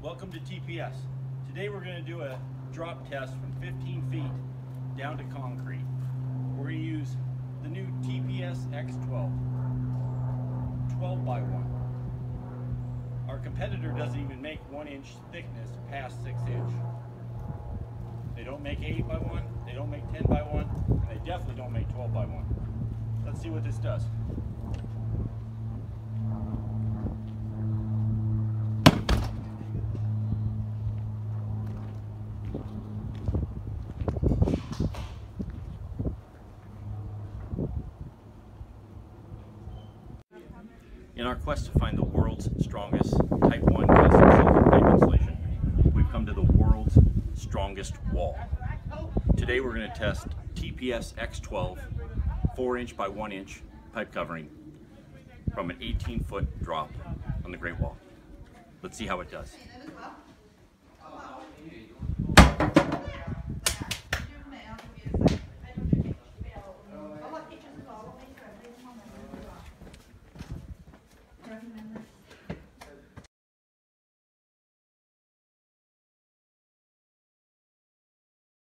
Welcome to TPS. Today we're going to do a drop test from 15 feet down to concrete. We're going to use the new TPS X12, 12 by 1. Our competitor doesn't even make 1 inch thickness past 6 inch. They don't make 8 by 1, they don't make 10 by 1, and they definitely don't make 12 by 1. Let's see what this does. In our quest to find the world's strongest Type 1 custom silicone pipe insulation, we've come to the world's strongest wall. Today we're going to test TPS X12 4 inch by 1 inch pipe covering from an 18-foot drop on the Great Wall. Let's see how it does.